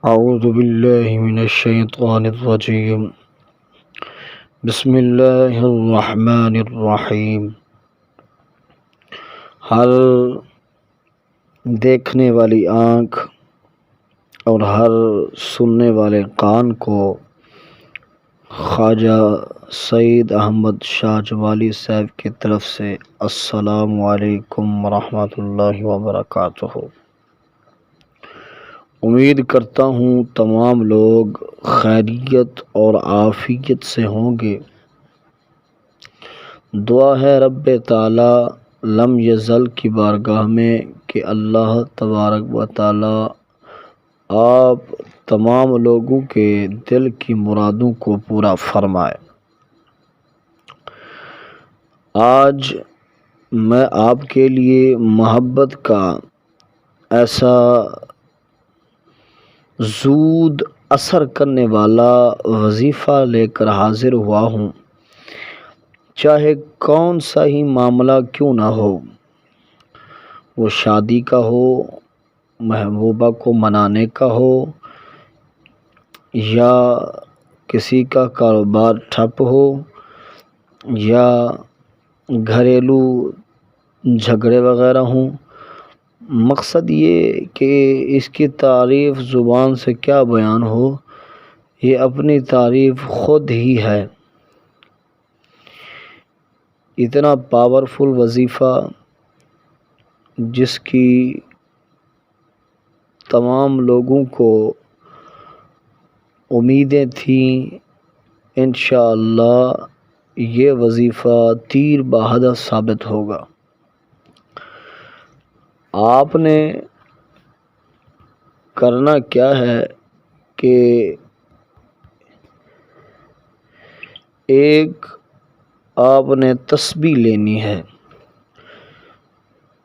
اعوذ باللہ من الشیطان الرجیم بسم اللہ الرحمن الرحیم۔ ہر دیکھنے والی آنکھ اور ہر سننے والے کان کو خواجہ سعید احمد شاہجوالی صاحب کی طرف سے السلام علیکم ورحمۃ اللہ وبرکاتہ۔ امید کرتا ہوں تمام لوگ خیریت اور عافیت سے ہوں گے۔ دعا ہے رب تعالی لم یزل کی بارگاہ میں کہ اللہ تبارک و تعالی آپ تمام لوگوں کے دل کی مرادوں کو پورا فرمائے۔ آج میں آپ کے لیے محبت کا ایسا زود اثر کرنے والا وظیفہ لے کر حاضر ہوا ہوں، چاہے کون سا ہی معاملہ کیوں نہ ہو، وہ شادی کا ہو، محبوبہ کو منانے کا ہو، یا کسی کا کاروبار ٹھپ ہو، یا گھریلو جھگڑے وغیرہ ہوں۔ مقصد یہ کہ اس کی تعریف زبان سے کیا بیان ہو، یہ اپنی تعریف خود ہی ہے۔ اتنا پاورفل وظیفہ جس کی تمام لوگوں کو امیدیں تھیں، انشاءاللہ یہ وظیفہ تیر بہادر ثابت ہوگا۔ آپ نے کرنا کیا ہے کہ ایک آپ نے تسبیح لینی ہے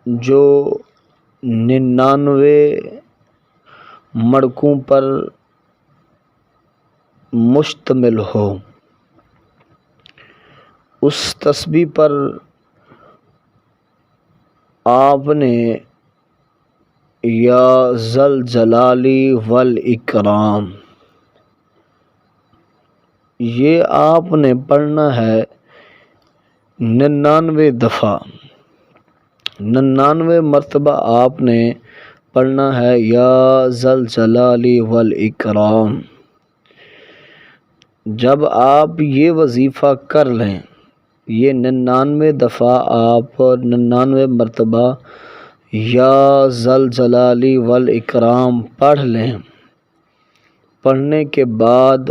جو 99 مڑکوں پر مشتمل ہو۔ اس تسبیح پر آپ نے یا ذل جلالی والاکرام یہ آپ نے پڑھنا ہے 99 دفعہ، 99 مرتبہ آپ نے پڑھنا ہے یا ذل جلالی والاکرام۔ جب آپ یہ وظیفہ کر لیں، یہ 99 دفعہ آپ 99 مرتبہ یا ذل جلالی والاکرام پڑھ لیں، پڑھنے کے بعد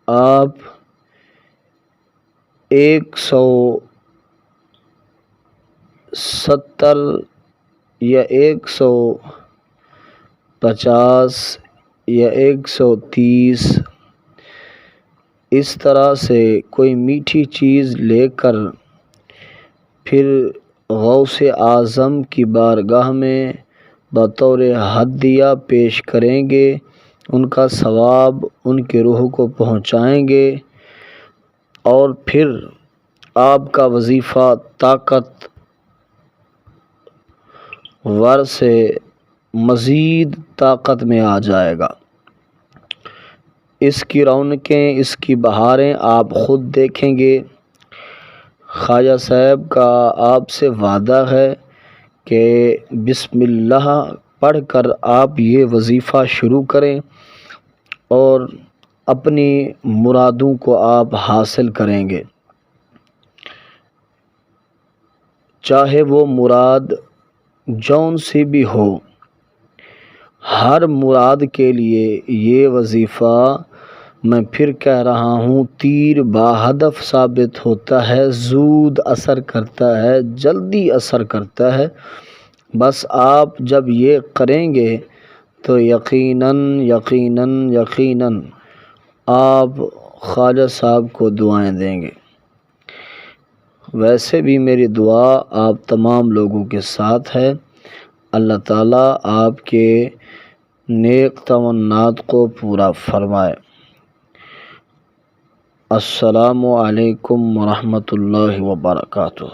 آپ 170 یا 150 یا 130 اس طرح سے کوئی میٹھی چیز لے کر پھر غوث اعظم کی بارگاہ میں بطور ہدیہ پیش کریں گے، ان کا ثواب ان کی روح کو پہنچائیں گے، اور پھر آپ کا وظیفہ طاقت ور سے مزید طاقت میں آ جائے گا۔ اس کی رونقیں، اس کی بہاریں آپ خود دیکھیں گے۔ خواجہ صاحب کا آپ سے وعدہ ہے کہ بسم اللہ پڑھ کر آپ یہ وظیفہ شروع کریں اور اپنی مرادوں کو آپ حاصل کریں گے، چاہے وہ مراد جون سی بھی ہو۔ ہر مراد کے لیے یہ وظیفہ میں پھر کہہ رہا ہوں تیر بہدف ثابت ہوتا ہے، زود اثر کرتا ہے، جلدی اثر کرتا ہے۔ بس آپ جب یہ کریں گے تو یقیناً یقیناً یقیناً آپ خواجہ صاحب کو دعائیں دیں گے۔ ویسے بھی میری دعا آپ تمام لوگوں کے ساتھ ہے۔ اللہ تعالیٰ آپ کے نیک تمنات کو پورا فرمائے۔ السلام علیکم ورحمۃ اللہ وبرکاتہ۔